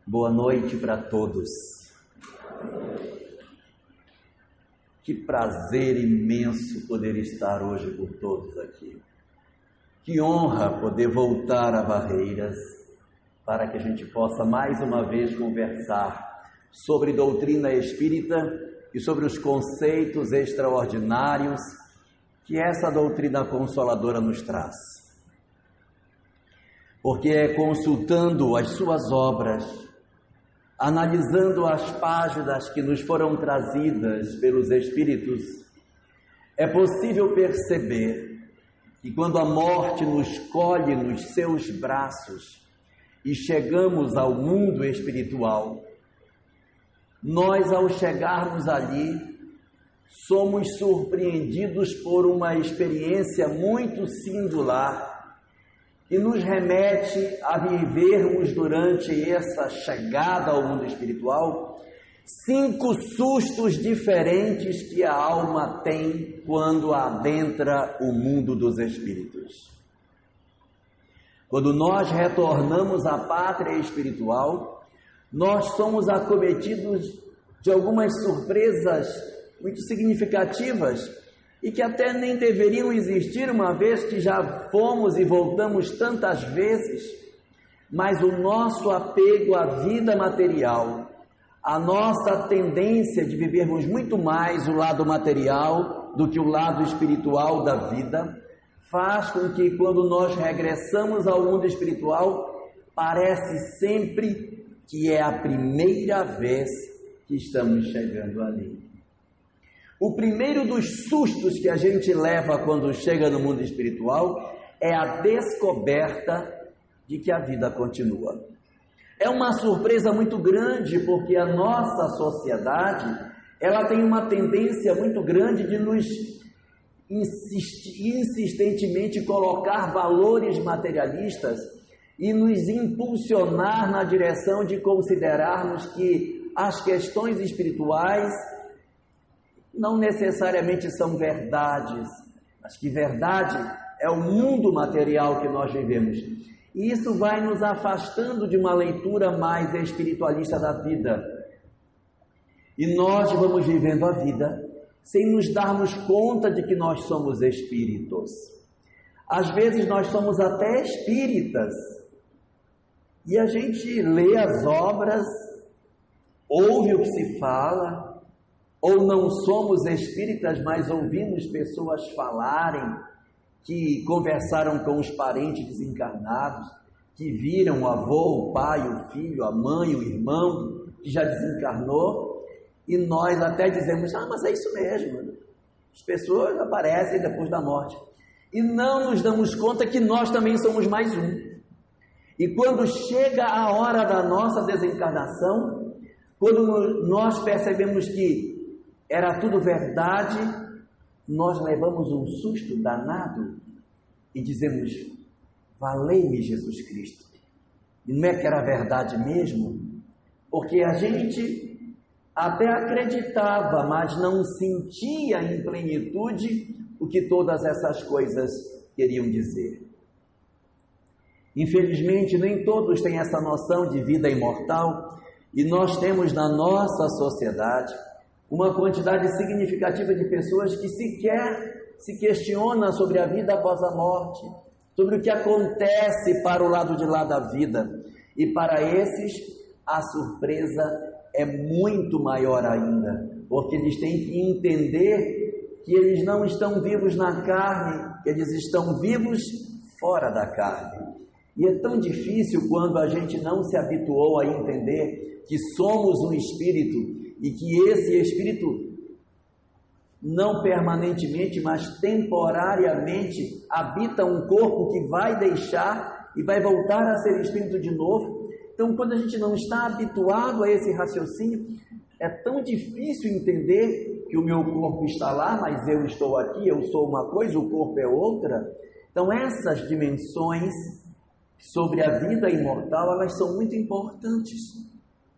Boa noite para todos. Que prazer imenso poder estar hoje por todos aqui. Que honra poder voltar a Barreiras para que a gente possa mais uma vez conversar sobre doutrina espírita e sobre os conceitos extraordinários que essa doutrina consoladora nos traz. Porque é consultando as suas obras, analisando as páginas que nos foram trazidas pelos Espíritos, é possível perceber que quando a morte nos colhe nos seus braços e chegamos ao mundo espiritual, nós, ao chegarmos ali, somos surpreendidos por uma experiência muito singular que nos remete a vivermos durante essa chegada ao mundo espiritual 5 sustos diferentes que a alma tem quando adentra o mundo dos espíritos. Quando nós retornamos à pátria espiritual, nós somos acometidos de algumas surpresas muito significativas e que até nem deveriam existir, uma vez que já fomos e voltamos tantas vezes, mas o nosso apego à vida material, a nossa tendência de vivermos muito mais o lado material do que o lado espiritual da vida, faz com que quando nós regressamos ao mundo espiritual, parece sempre que é a primeira vez que estamos chegando ali. O primeiro dos sustos que a gente leva quando chega no mundo espiritual é a descoberta de que a vida continua. É uma surpresa muito grande, porque a nossa sociedade, ela tem uma tendência muito grande de nos insistentemente colocar valores materialistas e nos impulsionar na direção de considerarmos que as questões espirituais não necessariamente são verdades, mas que verdade é o mundo material que nós vivemos. E isso vai nos afastando de uma leitura mais espiritualista da vida. E nós vamos vivendo a vida sem nos darmos conta de que nós somos espíritos. Às vezes nós somos até espíritas, e a gente lê as obras, ouve o que se fala, ou não somos espíritas, mas ouvimos pessoas falarem que conversaram com os parentes desencarnados, que viram o avô, o pai, o filho, a mãe, o irmão, que já desencarnou, e nós até dizemos, mas é isso mesmo, as pessoas aparecem depois da morte, e não nos damos conta que nós também somos mais um. E quando chega a hora da nossa desencarnação, quando nós percebemos que era tudo verdade, nós levamos um susto danado e dizemos, valei-me Jesus Cristo. E não é que era verdade mesmo? Porque a gente até acreditava, mas não sentia em plenitude o que todas essas coisas queriam dizer. Infelizmente, nem todos têm essa noção de vida imortal, e nós temos na nossa sociedade uma quantidade significativa de pessoas que sequer se questiona sobre a vida após a morte, sobre o que acontece para o lado de lá da vida. E para esses, a surpresa é muito maior ainda, porque eles têm que entender que eles não estão vivos na carne, eles estão vivos fora da carne. E é tão difícil quando a gente não se habituou a entender que somos um espírito, e que esse espírito não permanentemente, mas temporariamente habita um corpo que vai deixar e vai voltar a ser espírito de novo. Então, quando a gente não está habituado a esse raciocínio, é tão difícil entender que o meu corpo está lá, mas eu estou aqui, eu sou uma coisa, o corpo é outra. Então, essas dimensões sobre a vida imortal, elas são muito importantes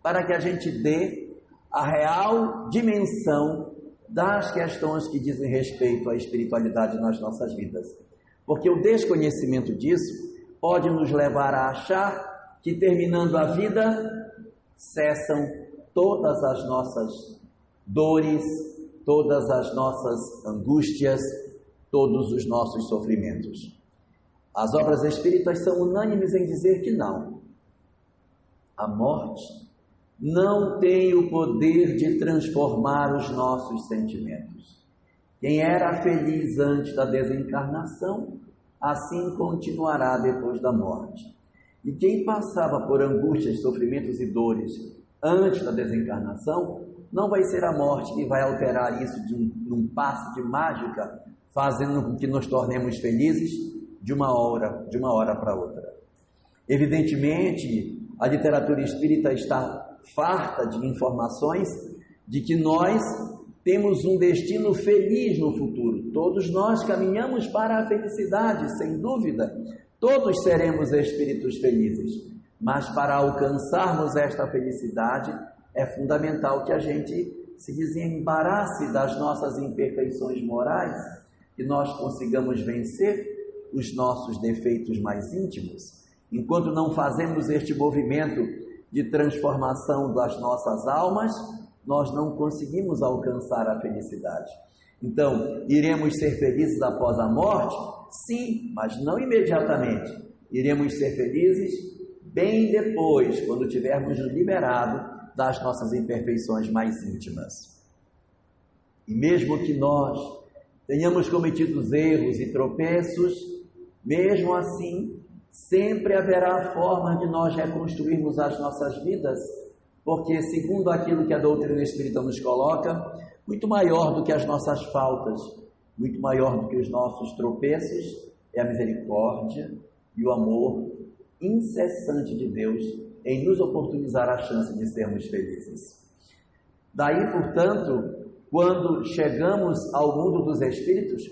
para que a gente dê a real dimensão das questões que dizem respeito à espiritualidade nas nossas vidas. Porque o desconhecimento disso pode nos levar a achar que terminando a vida cessam todas as nossas dores, todas as nossas angústias, todos os nossos sofrimentos. As obras espíritas são unânimes em dizer que não. A morte não tem o poder de transformar os nossos sentimentos. Quem era feliz antes da desencarnação, assim continuará depois da morte. E quem passava por angústias, sofrimentos e dores antes da desencarnação, não vai ser a morte que vai alterar isso num passe de mágica, fazendo com que nos tornemos felizes de uma hora para outra. Evidentemente, a literatura espírita está farta de informações de que nós temos um destino feliz no futuro. Todos nós caminhamos para a felicidade, sem dúvida. Todos seremos espíritos felizes. Mas para alcançarmos esta felicidade, é fundamental que a gente se desembarace das nossas imperfeições morais, que nós consigamos vencer os nossos defeitos mais íntimos. Enquanto não fazemos este movimento de transformação das nossas almas, nós não conseguimos alcançar a felicidade. Então, iremos ser felizes após a morte? Sim, mas não imediatamente. Iremos ser felizes bem depois, quando tivermos nos liberado das nossas imperfeições mais íntimas. E mesmo que nós tenhamos cometido erros e tropeços, mesmo assim, sempre haverá forma de nós reconstruirmos as nossas vidas, porque, segundo aquilo que a doutrina espírita nos coloca, muito maior do que as nossas faltas, muito maior do que os nossos tropeços, é a misericórdia e o amor incessante de Deus em nos oportunizar a chance de sermos felizes. Daí, portanto, quando chegamos ao mundo dos espíritos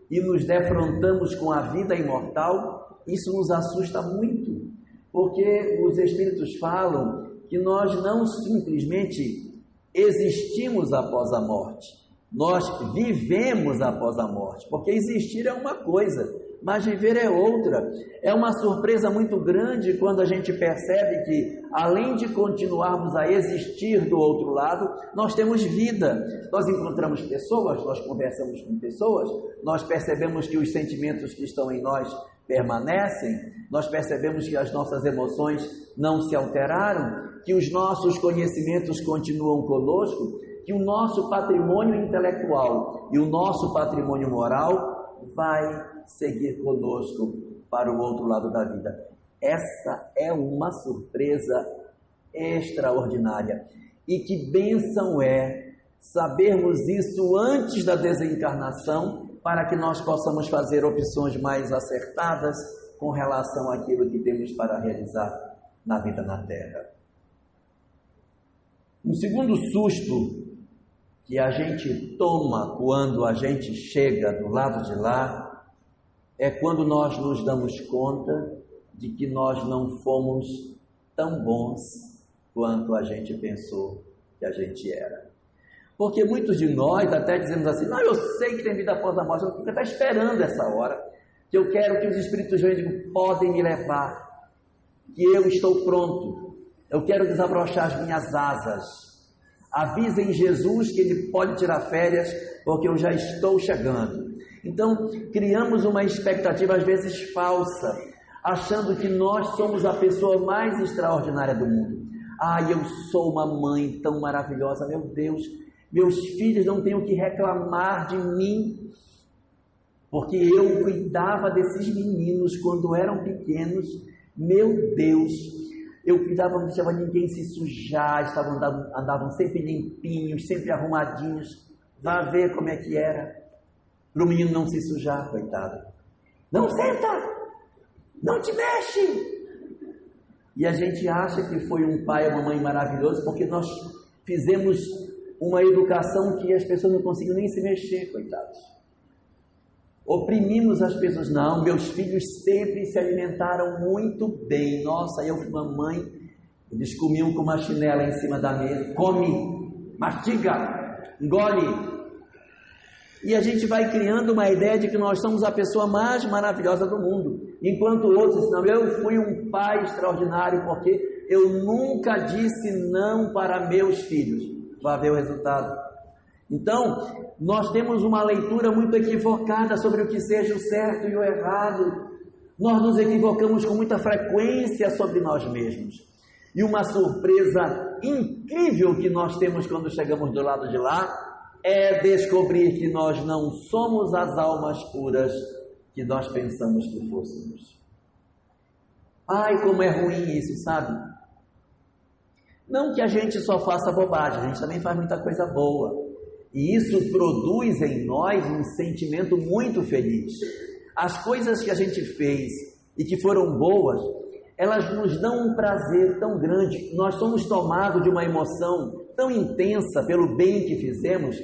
e nos defrontamos com a vida imortal, isso nos assusta muito, porque os espíritos falam que nós não simplesmente existimos após a morte, nós vivemos após a morte, porque existir é uma coisa, mas viver é outra. É uma surpresa muito grande quando a gente percebe que, além de continuarmos a existir do outro lado, nós temos vida. Nós encontramos pessoas, nós conversamos com pessoas, nós percebemos que os sentimentos que estão em nós permanecem, nós percebemos que as nossas emoções não se alteraram, que os nossos conhecimentos continuam conosco, que o nosso patrimônio intelectual e o nosso patrimônio moral vai seguir conosco para o outro lado da vida. Essa é uma surpresa extraordinária. E que bênção é sabermos isso antes da desencarnação, para que nós possamos fazer opções mais acertadas com relação àquilo que temos para realizar na vida na Terra. Um segundo susto que a gente toma quando a gente chega do lado de lá é quando nós nos damos conta de que nós não fomos tão bons quanto a gente pensou que a gente era. Porque muitos de nós até dizemos assim: não, eu sei que tem vida após a morte, eu fico até esperando essa hora, que eu quero que os espíritos venham, podem me levar, que eu estou pronto, eu quero desabrochar as minhas asas. Avisem Jesus que Ele pode tirar férias, porque eu já estou chegando. Então, criamos uma expectativa às vezes falsa, achando que nós somos a pessoa mais extraordinária do mundo. Eu sou uma mãe tão maravilhosa, meu Deus, meus filhos não têm o que reclamar de mim, porque eu cuidava desses meninos quando eram pequenos. Meu Deus, eu cuidava, não deixava ninguém se sujar, andavam sempre limpinhos, sempre arrumadinhos. Vá ver como é que era para o menino não se sujar, coitado. Não senta, não te mexe. E a gente acha que foi um pai ou uma mãe maravilhoso porque nós fizemos uma educação que as pessoas não conseguiam nem se mexer, coitados. Oprimimos as pessoas. Não, meus filhos sempre se alimentaram muito bem. Nossa, eu fui uma mãe, eles comiam com uma chinela em cima da mesa. Come, mastiga, engole. E a gente vai criando uma ideia de que nós somos a pessoa mais maravilhosa do mundo, enquanto outros dizem: não, eu fui um pai extraordinário porque Eu nunca disse não para meus filhos. Vai ver o resultado. Então, nós temos uma leitura muito equivocada sobre o que seja o certo e o errado. Nós nos equivocamos com muita frequência sobre nós mesmos. E uma surpresa incrível que nós temos quando chegamos do lado de lá é descobrir que nós não somos as almas puras que nós pensamos que fôssemos. Ai, como é ruim isso, sabe? Não que a gente só faça bobagem, a gente também faz muita coisa boa. E isso produz em nós um sentimento muito feliz. As coisas que a gente fez e que foram boas, elas nos dão um prazer tão grande. Nós somos tomados de uma emoção tão intensa pelo bem que fizemos,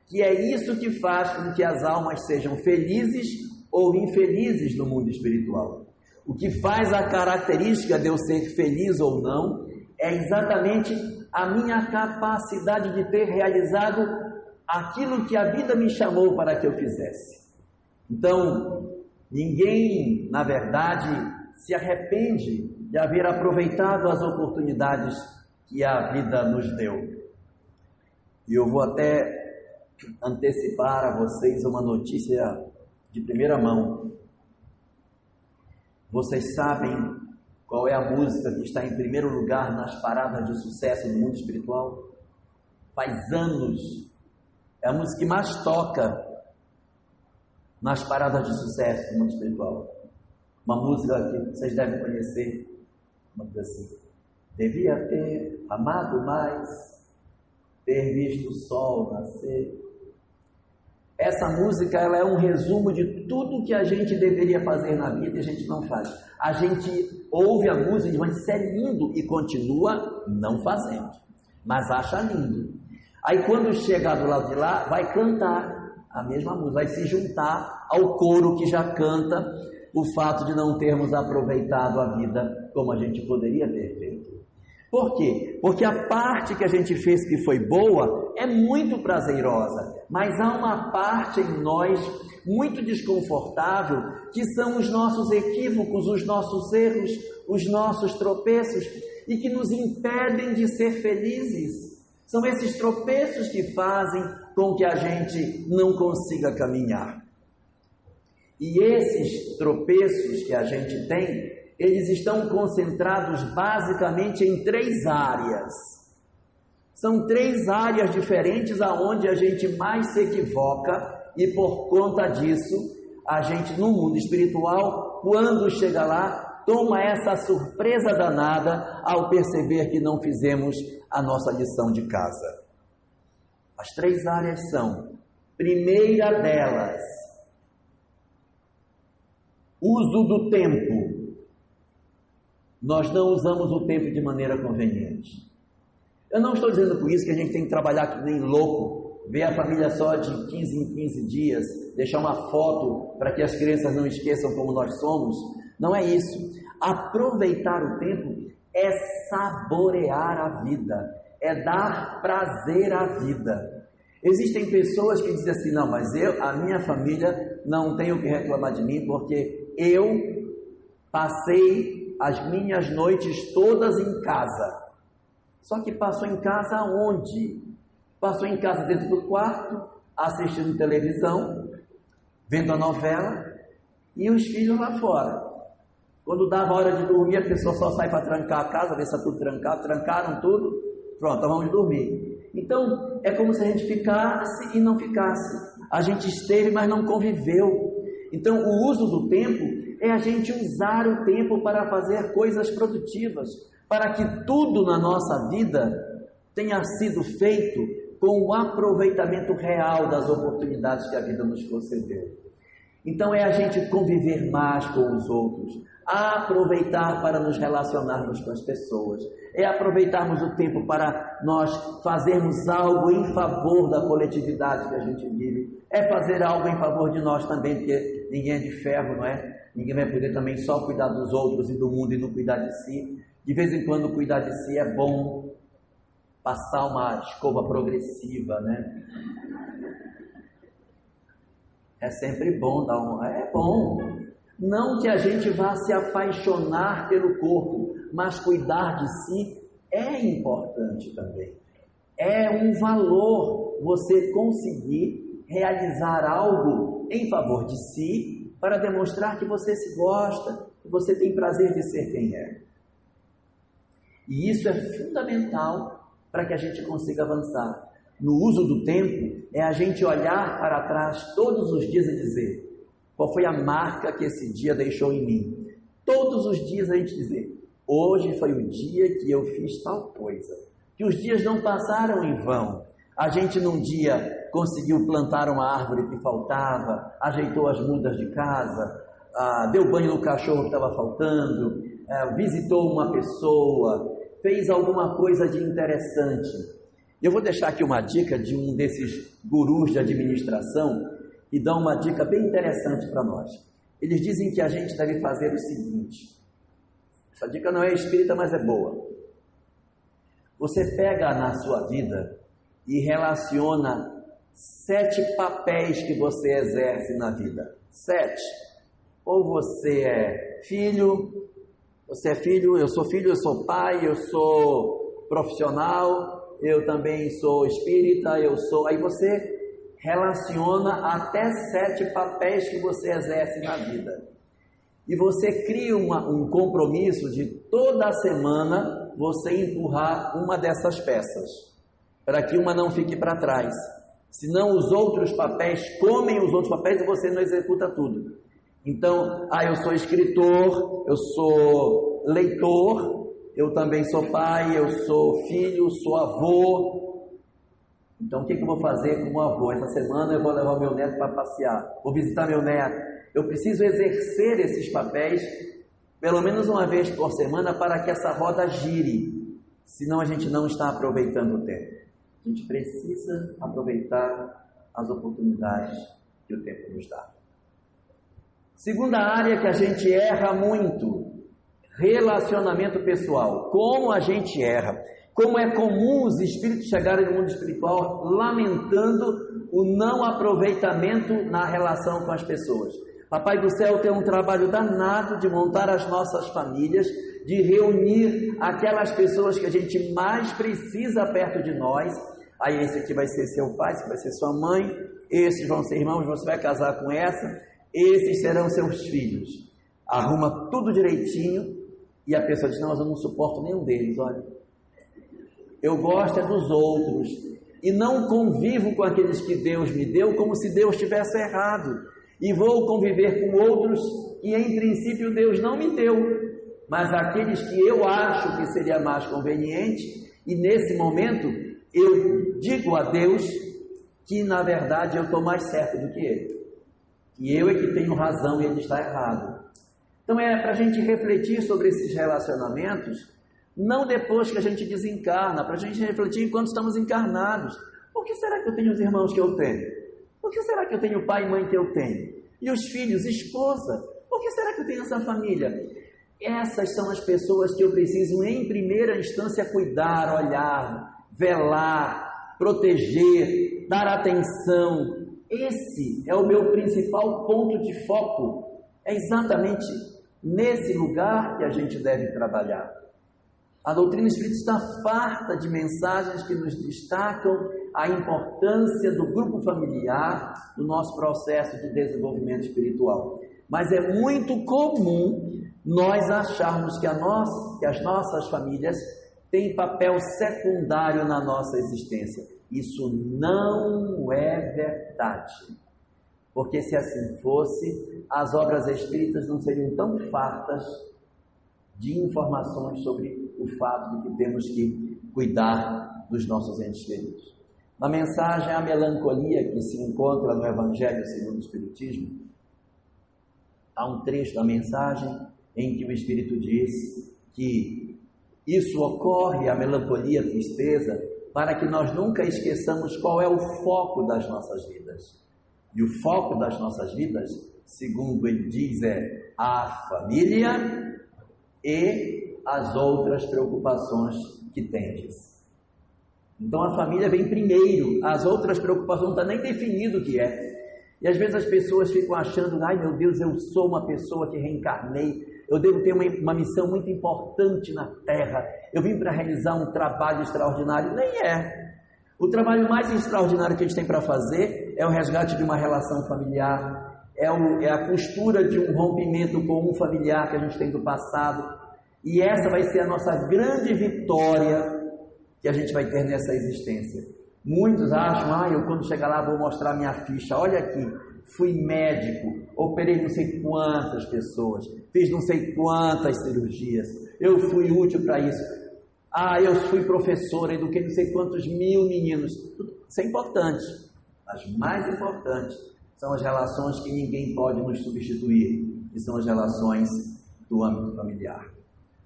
que é isso que faz com que as almas sejam felizes ou infelizes no mundo espiritual. O que faz a característica de eu ser feliz ou não é exatamente a minha capacidade de ter realizado aquilo que a vida me chamou para que eu fizesse. Então, ninguém, na verdade, se arrepende de haver aproveitado as oportunidades que a vida nos deu. E eu vou até antecipar a vocês uma notícia de primeira mão. Vocês sabem qual é a música que está em primeiro lugar nas paradas de sucesso do mundo espiritual? Faz anos. É a música que mais toca nas paradas de sucesso do mundo espiritual. Uma música que vocês devem conhecer. Uma coisa assim. Devia ter amado mais, ter visto o sol nascer. Essa música, ela é um resumo de tudo que a gente deveria fazer na vida e a gente não faz. A gente ouve a música e diz, mas isso é lindo, e continua não fazendo, mas acha lindo. Aí quando chegar do lado de lá, vai cantar a mesma música, vai se juntar ao coro que já canta o fato de não termos aproveitado a vida como a gente poderia ter feito. Por quê? Porque a parte que a gente fez que foi boa é muito prazerosa, mas há uma parte em nós muito desconfortável, que são os nossos equívocos, os nossos erros, os nossos tropeços, e que nos impedem de ser felizes. São esses tropeços que fazem com que a gente não consiga caminhar. E esses tropeços que a gente tem, eles estão concentrados basicamente em 3 áreas. São 3 áreas diferentes aonde a gente mais se equivoca, e por conta disso, a gente no mundo espiritual, quando chega lá, toma essa surpresa danada ao perceber que não fizemos a nossa lição de casa. As 3 áreas são: primeira delas, uso do tempo. Nós não usamos o tempo de maneira conveniente. Eu não estou dizendo com isso que a gente tem que trabalhar que nem louco, ver a família só de 15 em 15 dias, deixar uma foto para que as crianças não esqueçam como nós somos. Não é isso. Aproveitar o tempo é saborear a vida, é dar prazer à vida. Existem pessoas que dizem assim, não, mas a minha família não tem o que reclamar de mim, porque eu passei as minhas noites todas em casa. Só que passou em casa onde? Passou em casa dentro do quarto, assistindo televisão, vendo a novela, e os filhos lá fora. Quando dava hora de dormir, a pessoa só sai para trancar a casa, ver se está tudo trancado, trancaram tudo, pronto, vamos dormir. Então, é como se a gente ficasse e não ficasse. A gente esteve, mas não conviveu. Então, o uso do tempo é a gente usar o tempo para fazer coisas produtivas, para que tudo na nossa vida tenha sido feito com o aproveitamento real das oportunidades que a vida nos concedeu. Então é a gente conviver mais com os outros, aproveitar para nos relacionarmos com as pessoas, é aproveitarmos o tempo para nós fazermos algo em favor da coletividade que a gente vive, é fazer algo em favor de nós também, porque ninguém é de ferro, não é? Ninguém vai poder também só cuidar dos outros e do mundo e não cuidar de si. De vez em quando cuidar de si é bom, passar uma escova progressiva, né? É sempre bom é bom. Não que a gente vá se apaixonar pelo corpo, mas cuidar de si é importante também. É um valor você conseguir realizar algo em favor de si para demonstrar que você se gosta, que você tem prazer de ser quem é. E isso é fundamental para que a gente consiga avançar. No uso do tempo, é a gente olhar para trás todos os dias e dizer: qual foi a marca que esse dia deixou em mim? Todos os dias a gente dizer: hoje foi o dia que eu fiz tal coisa. Que os dias não passaram em vão. A gente num dia conseguiu plantar uma árvore que faltava, ajeitou as mudas de casa, deu banho no cachorro que estava faltando, visitou uma pessoa, fez alguma coisa de interessante. Eu vou deixar aqui uma dica de um desses gurus de administração que dão uma dica bem interessante para nós. Eles dizem que a gente deve fazer o seguinte: essa dica não é espírita, mas é boa. Você pega na sua vida e relaciona 7 papéis que você exerce na vida. 7. Ou você é filho, eu sou filho, eu sou pai, eu sou profissional, eu também sou espírita, aí você relaciona até 7 papéis que você exerce na vida. E você cria um compromisso de toda semana você empurrar uma dessas peças, para que uma não fique para trás. Senão os outros papéis comem os outros papéis e você não executa tudo. Então, eu sou escritor, eu sou leitor, eu também sou pai, eu sou filho, sou avô. Então, o que eu vou fazer como avô? Essa semana eu vou levar o meu neto para passear, vou visitar meu neto. Eu preciso exercer esses papéis pelo menos uma vez por semana para que essa roda gire. Senão a gente não está aproveitando o tempo. A gente precisa aproveitar as oportunidades que o tempo nos dá. Segunda área que a gente erra muito: relacionamento pessoal. Como a gente erra. Como é comum os espíritos chegarem no mundo espiritual lamentando o não aproveitamento na relação com as pessoas. Papai do céu tem um trabalho danado de montar as nossas famílias, de reunir aquelas pessoas que a gente mais precisa perto de nós. Aí esse aqui vai ser seu pai, esse vai ser sua mãe, esses vão ser irmãos, você vai casar com essa, esses serão seus filhos. Arruma tudo direitinho e a pessoa diz: não, mas eu não suporto nenhum deles, olha. Eu gosto é dos outros e não convivo com aqueles que Deus me deu como se Deus tivesse errado. E vou conviver com outros que em princípio Deus não me deu, mas aqueles que eu acho que seria mais conveniente, e nesse momento eu digo a Deus que na verdade eu estou mais certo do que ele, que eu é que tenho razão e ele está errado. Então é para a gente refletir sobre esses relacionamentos, não depois que a gente desencarna, para a gente refletir enquanto estamos encarnados. Por que será que eu tenho os irmãos que eu tenho? Por que será que eu tenho pai e mãe que eu tenho? E os filhos, esposa? Por que será que eu tenho essa família? Essas são as pessoas que eu preciso, em primeira instância, cuidar, olhar, velar, proteger, dar atenção. Esse é o meu principal ponto de foco. É exatamente nesse lugar que a gente deve trabalhar. A doutrina espírita está farta de mensagens que nos destacam a importância do grupo familiar no nosso processo de desenvolvimento espiritual. Mas é muito comum nós acharmos que as nossas famílias têm papel secundário na nossa existência. Isso não é verdade. Porque se assim fosse, as obras espíritas não seriam tão fartas de informações sobre o fato de que temos que cuidar dos nossos entes queridos. Na mensagem A Melancolia, que se encontra no Evangelho segundo o Espiritismo, há um trecho da mensagem em que o Espírito diz que isso ocorre, a melancolia, a tristeza, para que nós nunca esqueçamos qual é o foco das nossas vidas. E o foco das nossas vidas, segundo ele diz, é a família e as outras preocupações que tendes. Então a família vem primeiro, as outras preocupações não está nem definido o que é. E às vezes as pessoas ficam achando: ai meu Deus, eu sou uma pessoa que reencarnei eu devo ter uma missão muito importante na Terra, eu vim para realizar um trabalho extraordinário. Nem é. O trabalho mais extraordinário que a gente tem para fazer é o resgate de uma relação familiar, é a costura de um rompimento com um familiar que a gente tem do passado, e essa vai ser a nossa grande vitória que a gente vai ter nessa existência. Muitos acham, eu quando chegar lá vou mostrar minha ficha, olha aqui, fui médico, operei não sei quantas pessoas, fiz não sei quantas cirurgias, eu fui útil para isso, eu fui professora, eduquei não sei quantos mil meninos. Isso é importante, as mais importantes são as relações que ninguém pode nos substituir, que são as relações do âmbito familiar.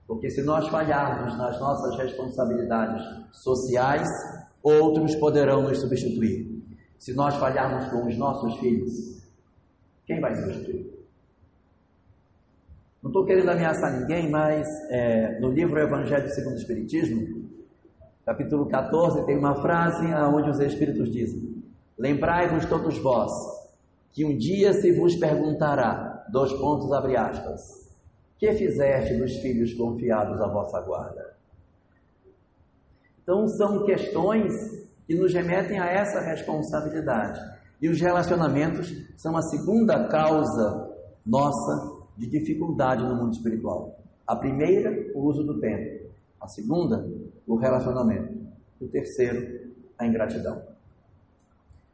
Porque se nós falharmos nas nossas responsabilidades sociais, outros poderão nos substituir. Se nós falharmos com os nossos filhos, quem vai substituir? Não estou querendo ameaçar ninguém, mas no livro Evangelho segundo o Espiritismo, capítulo 14, tem uma frase onde os Espíritos dizem: lembrai-vos todos vós, que um dia se vos perguntará, abre aspas, que fizeste dos filhos confiados à vossa guarda? Então são questões que nos remetem a essa responsabilidade. E os relacionamentos são a segunda causa nossa de dificuldade no mundo espiritual. A primeira, o uso do tempo. A segunda, o relacionamento. O terceiro, a ingratidão.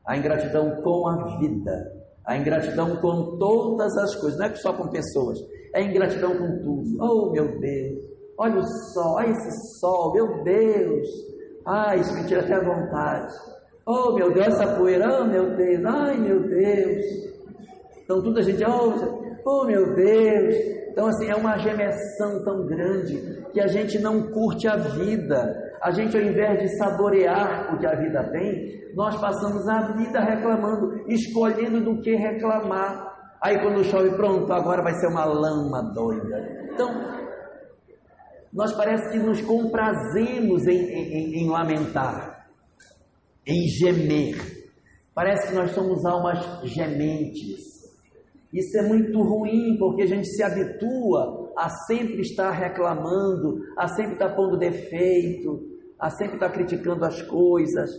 A ingratidão com a vida. A ingratidão com todas as coisas. Não é só com pessoas. É ingratidão com tudo. Oh, meu Deus. Olha o sol. Olha esse sol. Meu Deus. Isso me tira até a vontade. Oh, meu Deus, essa poeira. Oh, meu Deus. Ai, meu Deus. Então, tudo a gente... Oh, meu Deus. Então, assim, é uma gemessão tão grande que a gente não curte a vida. A gente, ao invés de saborear o que a vida tem, nós passamos a vida reclamando, escolhendo do que reclamar. Aí, quando chove, pronto, agora vai ser uma lama doida. Então, nós parece que nos comprazemos em lamentar, em gemer. Parece que nós somos almas gementes. Isso é muito ruim, porque a gente se habitua a sempre estar reclamando, a sempre estar pondo defeito, a sempre estar criticando as coisas.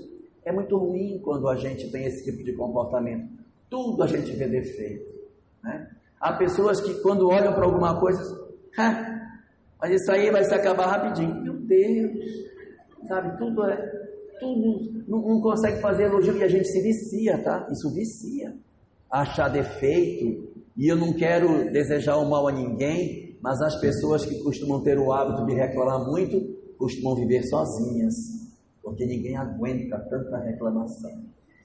É muito ruim quando a gente tem esse tipo de comportamento. Tudo a gente vê defeito, né? Há pessoas que quando olham para alguma coisa, mas isso aí vai se acabar rapidinho. Meu Deus, sabe, tudo não consegue fazer elogio e a gente se vicia, tá? Isso vicia. Achar defeito, e eu não quero desejar o mal a ninguém, mas as pessoas que costumam ter o hábito de reclamar muito, costumam viver sozinhas, porque ninguém aguenta tanta reclamação.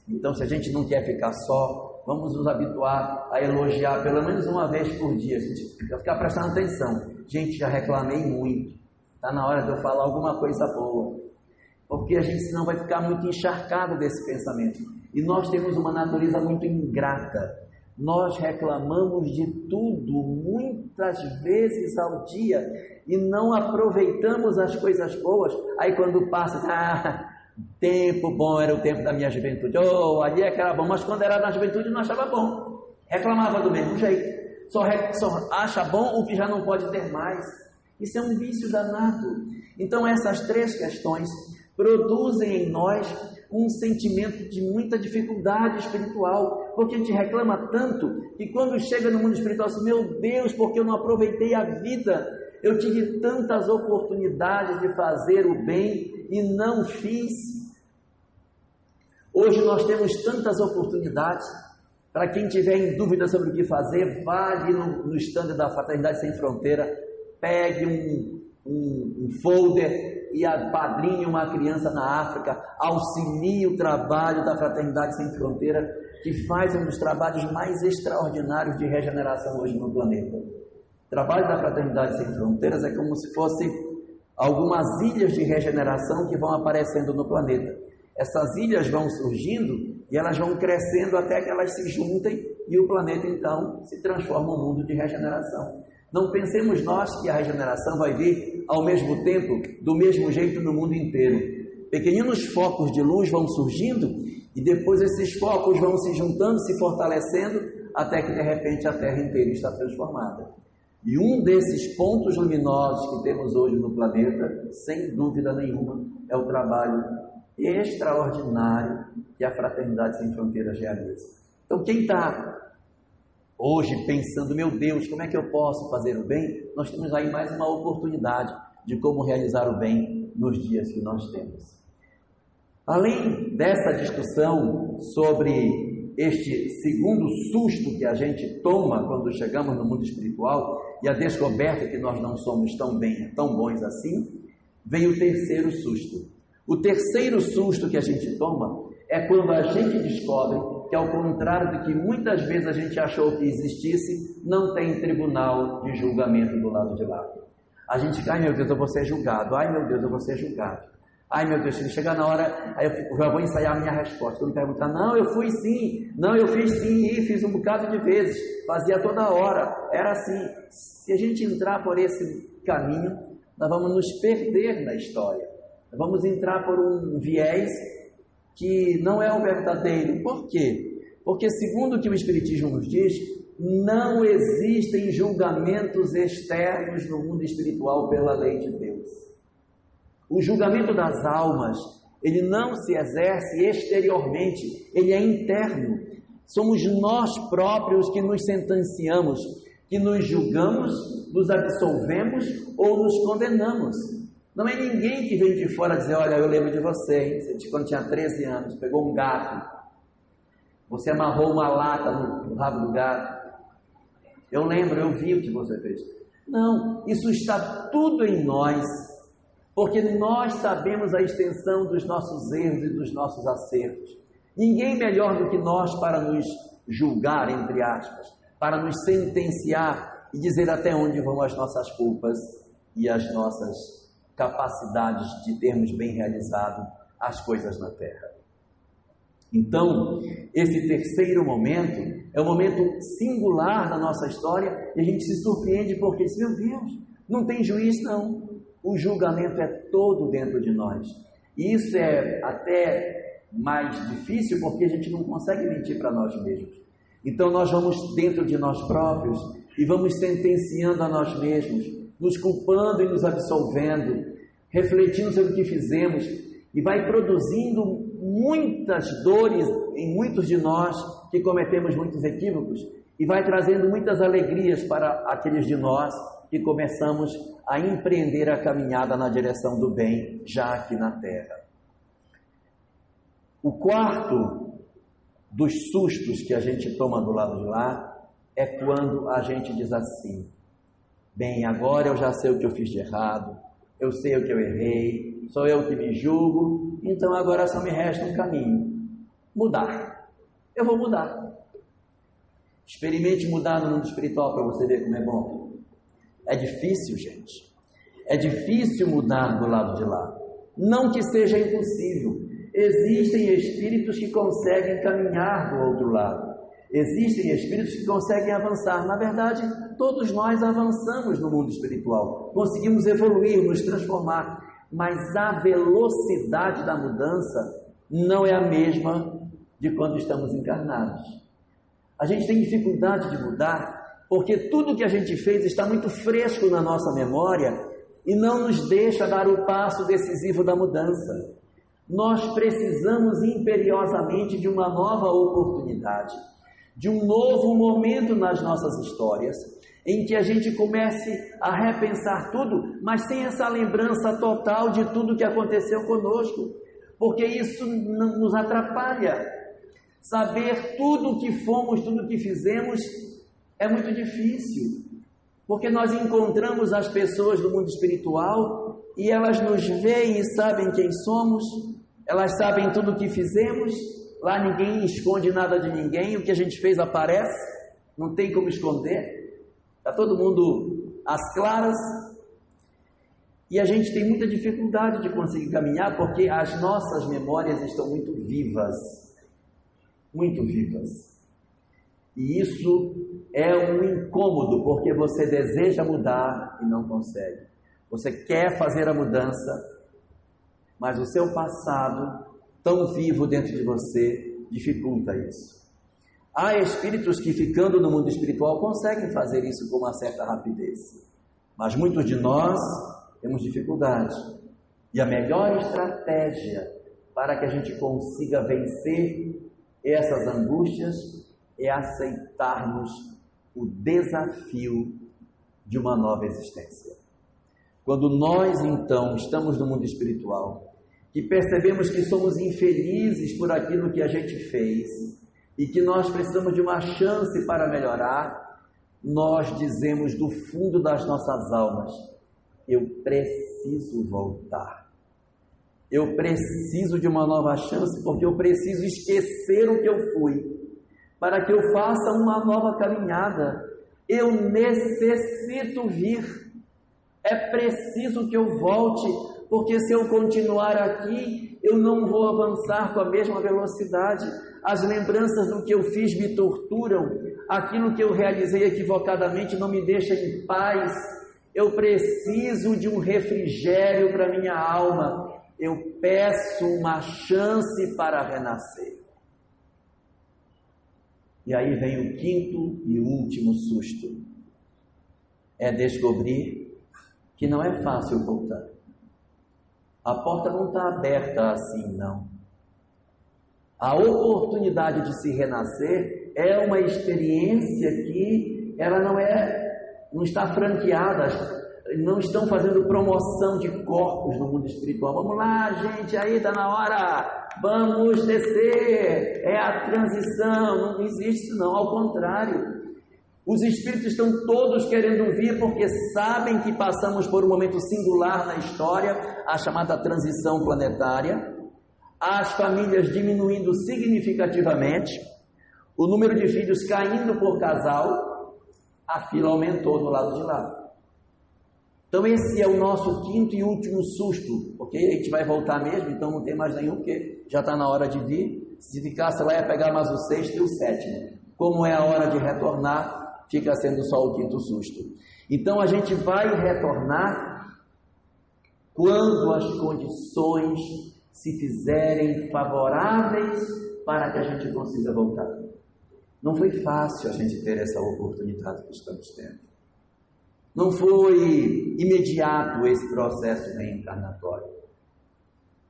Então, se a gente não quer ficar só, vamos nos habituar a elogiar pelo menos uma vez por dia. A gente ficar prestando atenção. Gente, já reclamei muito, está na hora de eu falar alguma coisa boa, porque a gente senão vai ficar muito encharcado desse pensamento. E nós temos uma natureza muito ingrata. Nós reclamamos de tudo, muitas vezes ao dia, e não aproveitamos as coisas boas. Aí quando passa, tempo bom, era o tempo da minha juventude. Ali é que era bom, mas quando era na juventude não achava bom. Reclamava do mesmo jeito. Só acha bom o que já não pode ter mais. Isso é um vício danado. Então essas três questões produzem em nós um sentimento de muita dificuldade espiritual, porque a gente reclama tanto que quando chega no mundo espiritual, assim, meu Deus, porque eu não aproveitei a vida, eu tive tantas oportunidades de fazer o bem e não fiz. Hoje nós temos tantas oportunidades. Para quem tiver em dúvida sobre o que fazer, vá ali no stand da Fraternidade Sem Fronteira, pegue um folder e apadrinhe uma criança na África, auxilie o trabalho da Fraternidade Sem Fronteira, que faz um dos trabalhos mais extraordinários de regeneração hoje no planeta. O trabalho da Fraternidade Sem Fronteiras é como se fossem algumas ilhas de regeneração que vão aparecendo no planeta. Essas ilhas vão surgindo e elas vão crescendo até que elas se juntem e o planeta então se transforma num mundo de regeneração. Não pensemos nós que a regeneração vai vir ao mesmo tempo, do mesmo jeito no mundo inteiro. Pequeninos focos de luz vão surgindo e depois esses focos vão se juntando, se fortalecendo, até que de repente a Terra inteira está transformada. E um desses pontos luminosos que temos hoje no planeta, sem dúvida nenhuma, é o trabalho extraordinário que a Fraternidade Sem Fronteiras realiza. Então, quem está hoje pensando, meu Deus, como é que eu posso fazer o bem? Nós temos aí mais uma oportunidade de como realizar o bem nos dias que nós temos. Além dessa discussão sobre este segundo susto que a gente toma quando chegamos no mundo espiritual e a descoberta que nós não somos tão bons assim, vem o terceiro susto. O terceiro susto que a gente toma é quando a gente descobre que, ao contrário do que muitas vezes a gente achou que existisse, não tem tribunal de julgamento do lado de lá. A gente fica, ai meu Deus, eu vou ser julgado, ai meu Deus, eu vou ser julgado. Ai meu Deus, se chegar na hora, aí eu já vou ensaiar a minha resposta. Quando me perguntar, não, eu fui sim, não, eu fiz sim, e fiz um bocado de vezes, fazia toda hora, era assim. Se a gente entrar por esse caminho, nós vamos nos perder na história. Nós vamos entrar por um viés que não é o verdadeiro. Por quê? Porque, segundo o que o Espiritismo nos diz, não existem julgamentos externos no mundo espiritual pela lei de Deus. O julgamento das almas, ele não se exerce exteriormente, ele é interno. Somos nós próprios que nos sentenciamos, que nos julgamos, nos absolvemos ou nos condenamos. Não é ninguém que vem de fora dizer, olha, eu lembro de você, hein? Quando tinha 13 anos, pegou um gato, você amarrou uma lata no rabo do gato. Eu lembro, eu vi o que você fez. Não, isso está tudo em nós, porque nós sabemos a extensão dos nossos erros e dos nossos acertos. Ninguém melhor do que nós para nos julgar, entre aspas, para nos sentenciar e dizer até onde vão as nossas culpas e as nossas capacidades de termos bem realizado as coisas na Terra. Então, esse terceiro momento é um momento singular da nossa história e a gente se surpreende porque diz, meu Deus, não tem juiz não. O julgamento é todo dentro de nós. E isso é até mais difícil porque a gente não consegue mentir para nós mesmos. Então nós vamos dentro de nós próprios e vamos sentenciando a nós mesmos, nos culpando e nos absolvendo, refletindo sobre o que fizemos e vai produzindo muitas dores em muitos de nós que cometemos muitos equívocos e vai trazendo muitas alegrias para aqueles de nós que começamos a empreender a caminhada na direção do bem, já aqui na Terra. O quarto dos sustos que a gente toma do lado de lá é quando a gente diz assim, bem, agora eu já sei o que eu fiz de errado, eu sei o que eu errei, sou eu que me julgo, então agora só me resta um caminho, mudar. Eu vou mudar. Experimente mudar no mundo espiritual para você ver como é bom. É difícil, gente. É difícil mudar do lado de lá. Não que seja impossível. Existem espíritos que conseguem caminhar do outro lado. Existem espíritos que conseguem avançar. Na verdade, todos nós avançamos no mundo espiritual. Conseguimos evoluir, nos transformar. Mas a velocidade da mudança não é a mesma de quando estamos encarnados. A gente tem dificuldade de mudar porque tudo que a gente fez está muito fresco na nossa memória e não nos deixa dar o passo decisivo da mudança. Nós precisamos imperiosamente de uma nova oportunidade, de um novo momento nas nossas histórias, em que a gente comece a repensar tudo, mas sem essa lembrança total de tudo que aconteceu conosco, porque isso nos atrapalha. Saber tudo o que fomos, tudo o que fizemos é muito difícil, porque nós encontramos as pessoas do mundo espiritual e elas nos veem e sabem quem somos, elas sabem tudo o que fizemos, lá ninguém esconde nada de ninguém, o que a gente fez aparece, não tem como esconder, está todo mundo às claras, e a gente tem muita dificuldade de conseguir caminhar porque as nossas memórias estão muito vivas, e isso é um incômodo, porque você deseja mudar e não consegue. Você quer fazer a mudança, mas o seu passado, tão vivo dentro de você, dificulta isso. Há espíritos que, ficando no mundo espiritual, conseguem fazer isso com uma certa rapidez. Mas muitos de nós temos dificuldade. E a melhor estratégia para que a gente consiga vencer essas angústias é aceitarmos o desafio de uma nova existência. Quando nós, então, estamos no mundo espiritual e percebemos que somos infelizes por aquilo que a gente fez e que nós precisamos de uma chance para melhorar, nós dizemos do fundo das nossas almas: eu preciso voltar. Eu preciso de uma nova chance, porque eu preciso esquecer o que eu fui, para que eu faça uma nova caminhada. Eu necessito vir. É preciso que eu volte, porque se eu continuar aqui, eu não vou avançar com a mesma velocidade. As lembranças do que eu fiz me torturam. Aquilo que eu realizei equivocadamente não me deixa em paz. Eu preciso de um refrigério para minha alma. Eu peço uma chance para renascer. E aí vem o quinto e último susto. É descobrir que não é fácil voltar. A porta não está aberta assim, não. A oportunidade de se renascer é uma experiência que ela não está franqueada. Não estão fazendo promoção de corpos no mundo espiritual. Vamos lá, gente, aí está na hora, vamos descer, é a transição. Não existe isso não, ao contrário. Os espíritos estão todos querendo vir porque sabem que passamos por um momento singular na história, a chamada transição planetária, as famílias diminuindo significativamente, o número de filhos caindo por casal, a fila aumentou do lado de lá. Então esse é o nosso quinto e último susto, porque a gente vai voltar mesmo, então não tem mais nenhum, porque já está na hora de vir. Se ficasse lá ia pegar mais o sexto e o sétimo. Como é a hora de retornar, fica sendo só o quinto susto. Então a gente vai retornar quando as condições se fizerem favoráveis para que a gente consiga voltar. Não foi fácil a gente ter essa oportunidade que estamos tendo. Não foi imediato esse processo reencarnatório.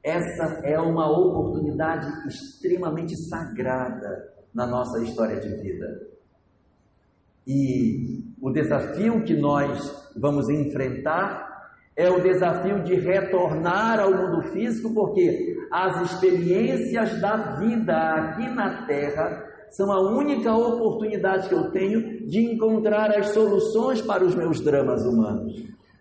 Essa é uma oportunidade extremamente sagrada na nossa história de vida. E o desafio que nós vamos enfrentar é o desafio de retornar ao mundo físico, porque as experiências da vida aqui na Terra são a única oportunidade que eu tenho de encontrar as soluções para os meus dramas humanos.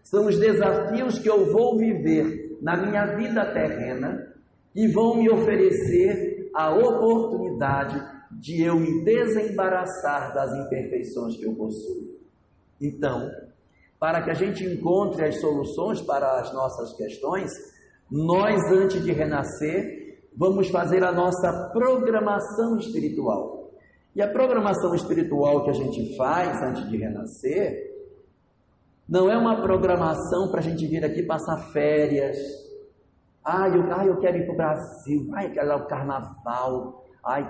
São os desafios que eu vou viver na minha vida terrena e vão me oferecer a oportunidade de eu me desembaraçar das imperfeições que eu possuo. Então, para que a gente encontre as soluções para as nossas questões, nós, antes de renascer, vamos fazer a nossa programação espiritual. E a programação espiritual que a gente faz antes de renascer não é uma programação para a gente vir aqui passar férias. Eu quero ir para o Brasil, quero ir ao carnaval,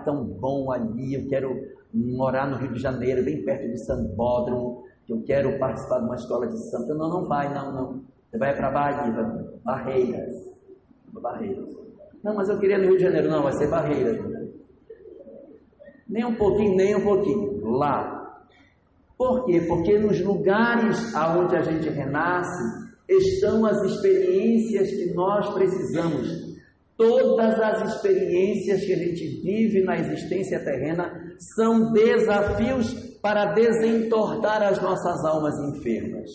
tão bom ali, eu quero morar no Rio de Janeiro, bem perto do Sambódromo, eu quero participar de uma escola de samba. Não vai, não. Você vai para Bahia, Barreiras. Não, mas eu queria no Rio de Janeiro. Não, vai ser Barreiras. Nem um pouquinho. Lá. Por quê? Porque nos lugares aonde a gente renasce estão as experiências que nós precisamos. Todas as experiências que a gente vive na existência terrena são desafios para desentortar as nossas almas enfermas.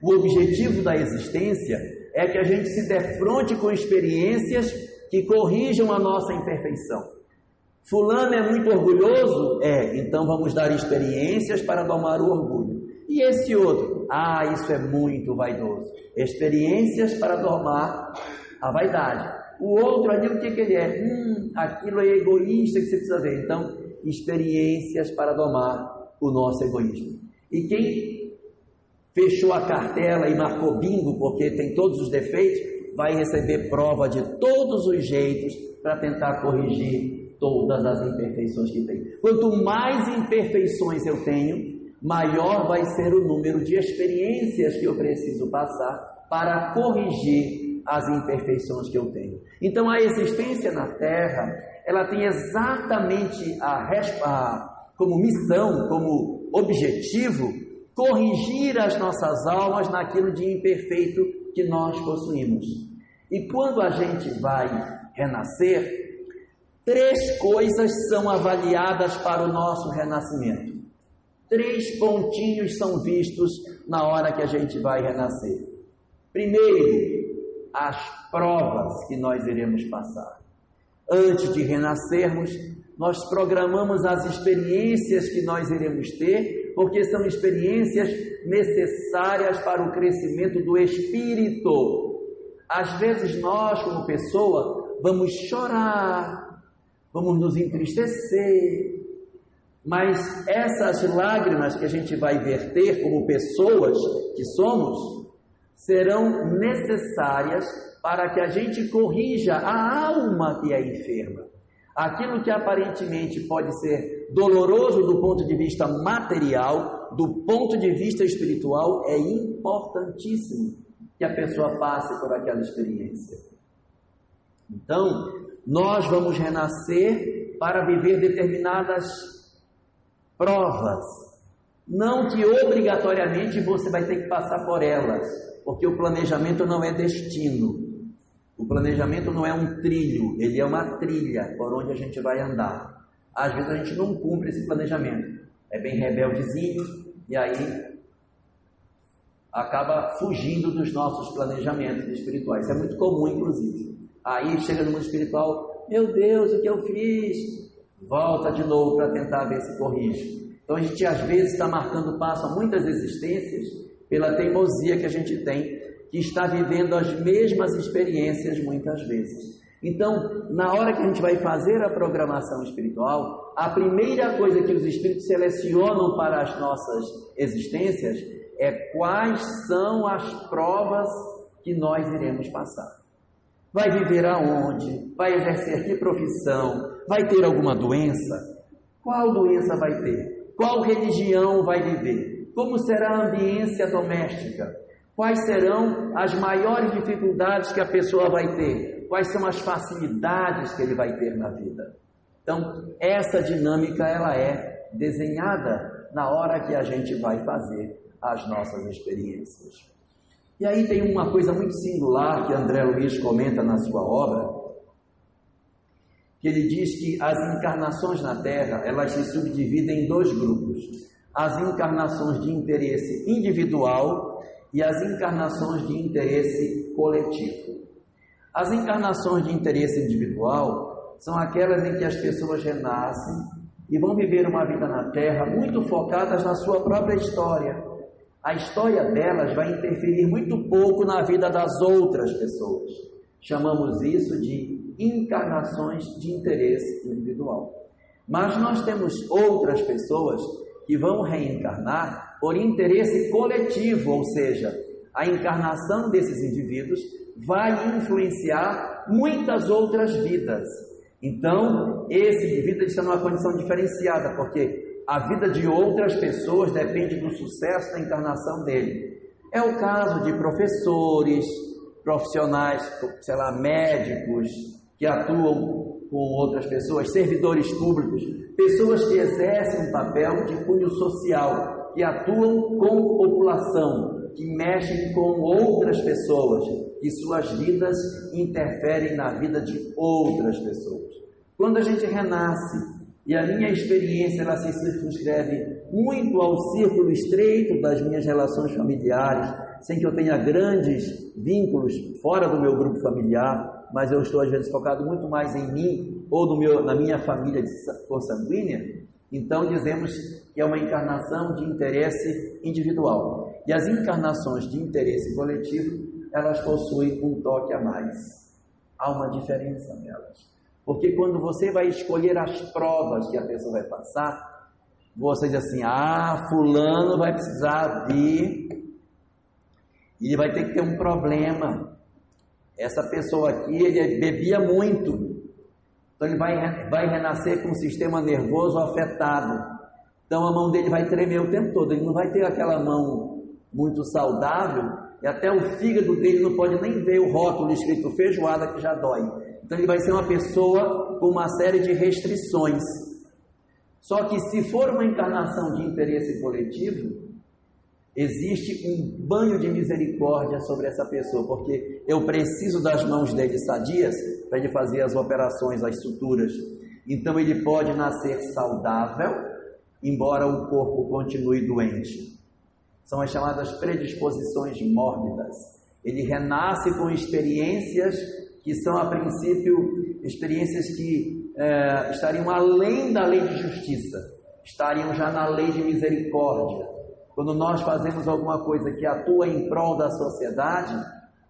O objetivo da existência é que a gente se defronte com experiências que corrijam a nossa imperfeição. Fulano é muito orgulhoso? Então vamos dar experiências para domar o orgulho. E esse outro? Isso é muito vaidoso. Experiências para domar a vaidade. O outro ali, o que ele é? Aquilo é egoísta que você precisa ver. Então, experiências para domar o nosso egoísmo. E quem fechou a cartela e marcou bingo, porque tem todos os defeitos, vai receber prova de todos os jeitos para tentar corrigir todas as imperfeições que tem. Quanto mais imperfeições eu tenho, maior vai ser o número de experiências que eu preciso passar para corrigir as imperfeições que eu tenho. Então, a existência na Terra, ela tem exatamente como missão, como objetivo, corrigir as nossas almas naquilo de imperfeito que nós possuímos. E quando a gente vai renascer, 3 coisas são avaliadas para o nosso renascimento. 3 pontinhos são vistos na hora que a gente vai renascer. Primeiro, as provas que nós iremos passar. Antes de renascermos, nós programamos as experiências que nós iremos ter, porque são experiências necessárias para o crescimento do espírito. Às vezes nós, como pessoa, vamos chorar, vamos nos entristecer, mas essas lágrimas que a gente vai verter como pessoas que somos, serão necessárias para que a gente corrija a alma que é enferma. Aquilo que aparentemente pode ser doloroso do ponto de vista material, do ponto de vista espiritual, é importantíssimo que a pessoa passe por aquela experiência. Então, nós vamos renascer para viver determinadas provas. Não que obrigatoriamente você vai ter que passar por elas, porque o planejamento não é destino. O planejamento não é um trilho, ele é uma trilha por onde a gente vai andar. Às vezes a gente não cumpre esse planejamento, é bem rebeldezinho e aí acaba fugindo dos nossos planejamentos espirituais. Isso é muito comum, inclusive. Aí chega no mundo espiritual, meu Deus, o que eu fiz? Volta de novo para tentar ver se corrige. Então a gente às vezes está marcando passo a muitas existências pela teimosia que a gente tem, que está vivendo as mesmas experiências muitas vezes. Então, na hora que a gente vai fazer a programação espiritual, a primeira coisa que os espíritos selecionam para as nossas existências é quais são as provas que nós iremos passar. Vai viver aonde? Vai exercer que profissão? Vai ter alguma doença? Qual doença vai ter? Qual religião vai viver? Como será a ambiência doméstica? Quais serão as maiores dificuldades que a pessoa vai ter? Quais são as facilidades que ele vai ter na vida? Então, essa dinâmica ela é desenhada na hora que a gente vai fazer as nossas experiências. E aí tem uma coisa muito singular que André Luiz comenta na sua obra, que ele diz que as encarnações na Terra, elas se subdividem em 2 grupos. As encarnações de interesse individual e as encarnações de interesse coletivo. As encarnações de interesse individual são aquelas em que as pessoas renascem e vão viver uma vida na Terra muito focadas na sua própria história. A história delas vai interferir muito pouco na vida das outras pessoas. Chamamos isso de encarnações de interesse individual. Mas nós temos outras pessoas que vão reencarnar por interesse coletivo, ou seja, a encarnação desses indivíduos vai influenciar muitas outras vidas. Então, esse indivíduo está numa condição diferenciada, porque a vida de outras pessoas depende do sucesso da encarnação dele. É o caso de professores, profissionais, sei lá, médicos, que atuam com outras pessoas, servidores públicos, pessoas que exercem um papel de cunho social, que atuam com população, que mexem com outras pessoas, que suas vidas interferem na vida de outras pessoas. Quando a gente renasce, e a minha experiência ela se circunscreve muito ao círculo estreito das minhas relações familiares, sem que eu tenha grandes vínculos fora do meu grupo familiar, mas eu estou às vezes focado muito mais em mim ou na minha família consanguínea. Então dizemos que é uma encarnação de interesse individual. E as encarnações de interesse coletivo, elas possuem um toque a mais. Há uma diferença nelas. Porque quando você vai escolher as provas que a pessoa vai passar, você diz assim, fulano vai precisar vir e ele vai ter que ter um problema. Essa pessoa aqui, ele bebia muito. Então ele vai renascer com o sistema nervoso afetado. Então a mão dele vai tremer o tempo todo, ele não vai ter aquela mão muito saudável, e até o fígado dele não pode nem ver o rótulo escrito feijoada, que já dói. Então ele vai ser uma pessoa com uma série de restrições. Só que se for uma encarnação de interesse coletivo, existe um banho de misericórdia sobre essa pessoa, porque eu preciso das mãos dele sadias para ele fazer as operações, as suturas. Então ele pode nascer saudável, embora o corpo continue doente. São as chamadas predisposições mórbidas. Ele renasce com experiências que são, a princípio, experiências que estariam além da lei de justiça, estariam já na lei de misericórdia. Quando nós fazemos alguma coisa que atua em prol da sociedade,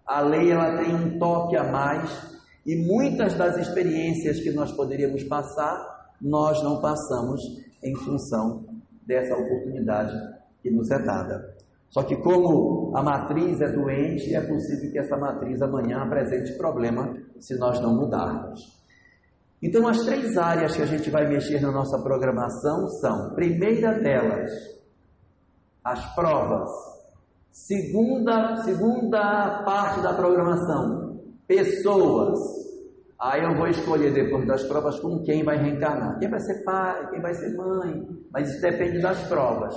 a lei ela tem um toque a mais, e muitas das experiências que nós poderíamos passar, nós não passamos em função dessa oportunidade que nos é dada. Só que como a matriz é doente, é possível que essa matriz amanhã apresente problema se nós não mudarmos. Então as 3 áreas que a gente vai mexer na nossa programação são: primeira delas, as provas. Segunda parte da programação, pessoas. Aí eu vou escolher depois das provas com quem vai reencarnar. Quem vai ser pai, quem vai ser mãe, mas isso depende das provas.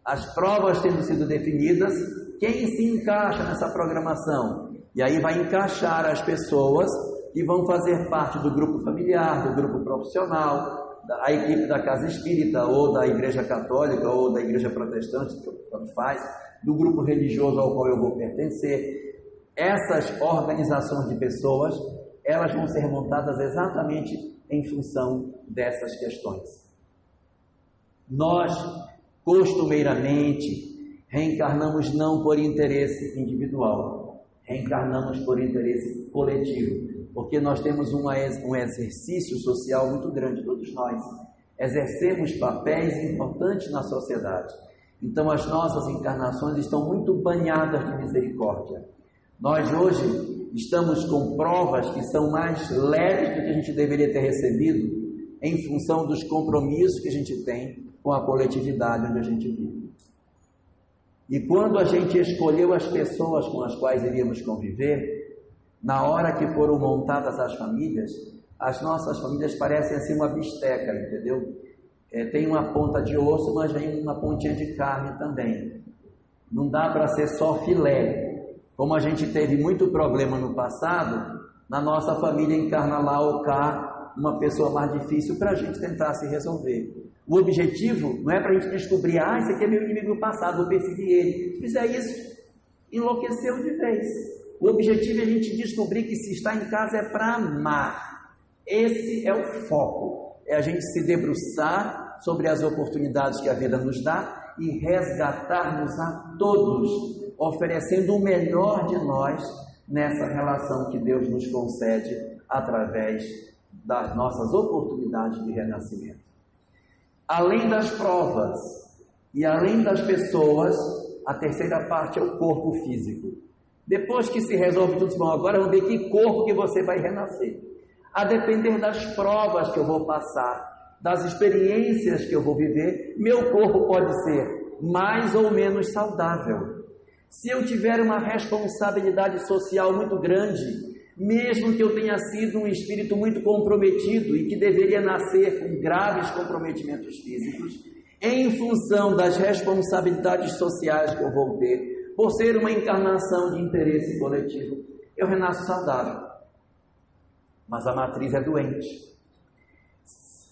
As provas tendo sido definidas, quem se encaixa nessa programação? E aí vai encaixar as pessoas que vão fazer parte do grupo familiar, do grupo profissional, da equipe da casa espírita, ou da igreja católica, ou da igreja protestante, tanto faz, do grupo religioso ao qual eu vou pertencer. Essas organizações de pessoas, elas vão ser montadas exatamente em função dessas questões. Nós, costumeiramente, reencarnamos não por interesse individual, reencarnamos por interesse coletivo, porque nós temos um exercício social muito grande, todos nós exercemos papéis importantes na sociedade. Então as nossas encarnações estão muito banhadas de misericórdia. Nós hoje estamos com provas que são mais leves do que a gente deveria ter recebido, em função dos compromissos que a gente tem com a coletividade onde a gente vive. E quando a gente escolheu as pessoas com as quais iríamos conviver, na hora que foram montadas as famílias, as nossas famílias parecem assim uma bisteca, entendeu? Tem uma ponta de osso, mas vem uma pontinha de carne também. Não dá para ser só filé. Como a gente teve muito problema no passado, na nossa família encarna lá ou cá uma pessoa mais difícil para a gente tentar se resolver. O objetivo não é para a gente descobrir, esse aqui é meu inimigo do passado, vou perseguir ele. Se fizer isso, enlouqueceu de vez. O objetivo é a gente descobrir que se está em casa é para amar. Esse é o foco. É a gente se debruçar sobre as oportunidades que a vida nos dá e resgatarmos a todos, oferecendo o melhor de nós nessa relação que Deus nos concede através das nossas oportunidades de renascimento. Além das provas e além das pessoas, a terceira parte é o corpo físico. Depois que se resolve tudo, bom, agora vamos ver que corpo que você vai renascer. A depender das provas que eu vou passar, das experiências que eu vou viver, meu corpo pode ser mais ou menos saudável. Se eu tiver uma responsabilidade social muito grande, mesmo que eu tenha sido um espírito muito comprometido e que deveria nascer com graves comprometimentos físicos, em função das responsabilidades sociais que eu vou ter, por ser uma encarnação de interesse coletivo, eu renasço saudável. Mas a matriz é doente.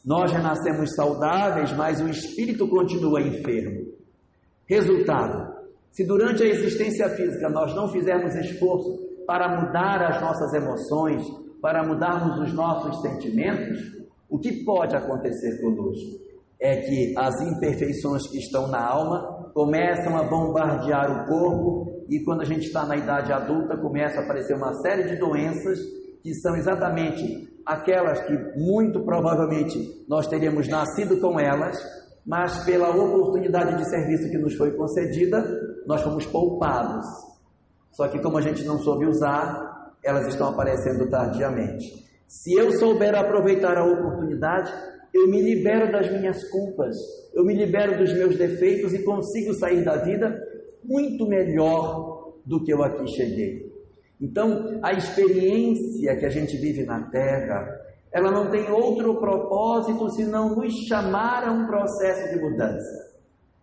Nós renascemos saudáveis, mas o espírito continua enfermo. Resultado: se durante a existência física nós não fizermos esforço para mudar as nossas emoções, para mudarmos os nossos sentimentos, o que pode acontecer conosco? É que as imperfeições que estão na alma começam a bombardear o corpo, e quando a gente está na idade adulta, começa a aparecer uma série de doenças que são exatamente aquelas que muito provavelmente nós teríamos nascido com elas, mas pela oportunidade de serviço que nos foi concedida, nós fomos poupados. Só que como a gente não soube usar, elas estão aparecendo tardiamente. Se eu souber aproveitar a oportunidade, eu me libero das minhas culpas, eu me libero dos meus defeitos e consigo sair da vida muito melhor do que eu aqui cheguei. Então, a experiência que a gente vive na Terra, ela não tem outro propósito senão nos chamar a um processo de mudança.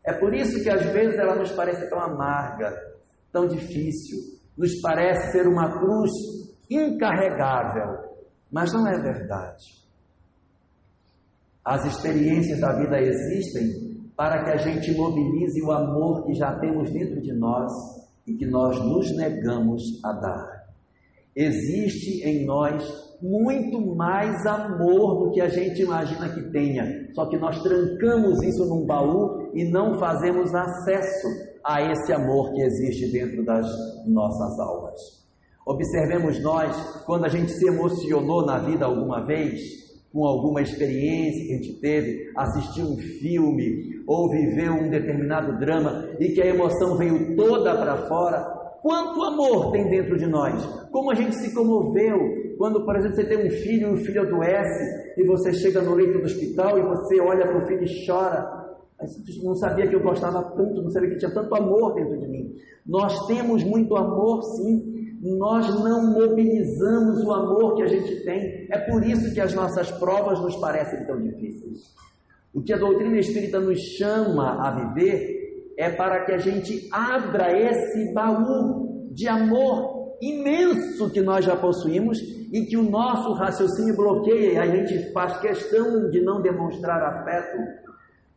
É por isso que às vezes ela nos parece tão amarga, tão difícil, nos parece ser uma cruz incarregável, mas não é verdade. As experiências da vida existem para que a gente mobilize o amor que já temos dentro de nós e que nós nos negamos a dar. Existe em nós muito mais amor do que a gente imagina que tenha, só que nós trancamos isso num baú e não fazemos acesso a esse amor que existe dentro das nossas almas. Observemos nós, quando a gente se emocionou na vida alguma vez, com alguma experiência que a gente teve, assistiu um filme ou viveu um determinado drama e que a emoção veio toda para fora, quanto amor tem dentro de nós? Como a gente se comoveu quando, por exemplo, você tem um filho e o filho adoece e você chega no leito do hospital e você olha para o filho e chora. Não sabia que eu gostava tanto, não sabia que tinha tanto amor dentro de mim. Nós temos muito amor, sim. Nós não mobilizamos o amor que a gente tem. É por isso que as nossas provas nos parecem tão difíceis. O que a doutrina espírita nos chama a viver é para que a gente abra esse baú de amor imenso que nós já possuímos e que o nosso raciocínio bloqueia e a gente faz questão de não demonstrar afeto.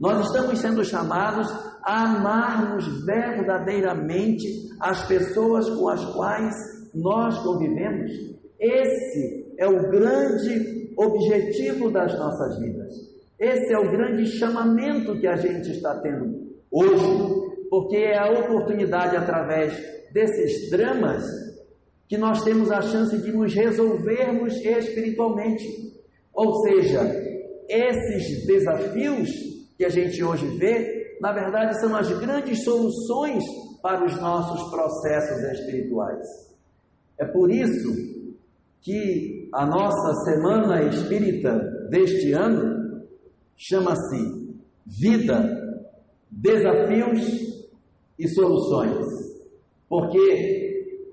Nós estamos sendo chamados a amarmos verdadeiramente as pessoas com as quais nós convivemos. Esse é o grande objetivo das nossas vidas. Esse é o grande chamamento que a gente está tendo hoje, porque é a oportunidade, através desses dramas, que nós temos a chance de nos resolvermos espiritualmente. Ou seja, esses desafios que a gente hoje vê, na verdade, são as grandes soluções para os nossos processos espirituais. É por isso que a nossa Semana Espírita deste ano chama-se Vida, Desafios e Soluções. Porque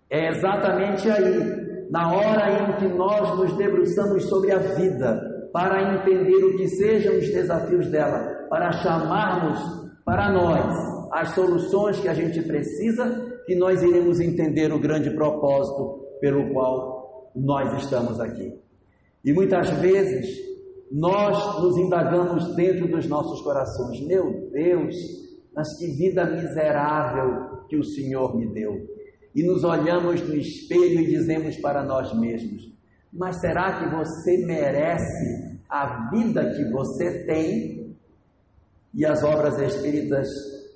é exatamente aí, na hora em que nós nos debruçamos sobre a vida, para entender o que sejam os desafios dela, para chamarmos para nós as soluções que a gente precisa, que nós iremos entender o grande propósito pelo qual nós estamos aqui. E muitas vezes nós nos indagamos dentro dos nossos corações: meu Deus, mas que vida miserável que o Senhor me deu. E nos olhamos no espelho e dizemos para nós mesmos: mas será que você merece a vida que você tem? E as obras espíritas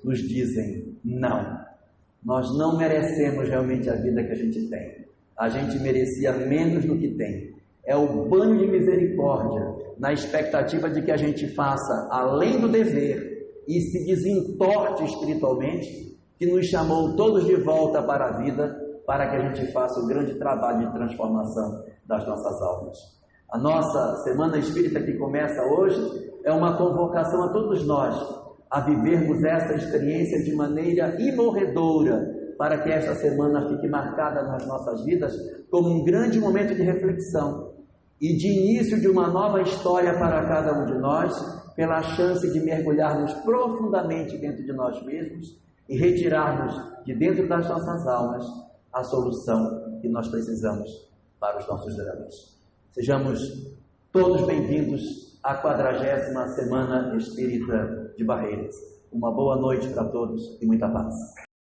nos dizem: não, nós não merecemos realmente a vida que a gente tem. A gente merecia menos do que tem. É o banho de misericórdia, na expectativa de que a gente faça além do dever e se desentorte espiritualmente, que nos chamou todos de volta para a vida, para que a gente faça o grande trabalho de transformação das nossas almas. A nossa Semana Espírita, que começa hoje, é uma convocação a todos nós a vivermos essa experiência de maneira imorredora, para que esta semana fique marcada nas nossas vidas como um grande momento de reflexão e de início de uma nova história para cada um de nós, pela chance de mergulharmos profundamente dentro de nós mesmos e retirarmos de dentro das nossas almas a solução que nós precisamos para os nossos dramas. Sejamos todos bem-vindos à 40ª Semana Espírita de Barreiras. Uma boa noite para todos e muita paz.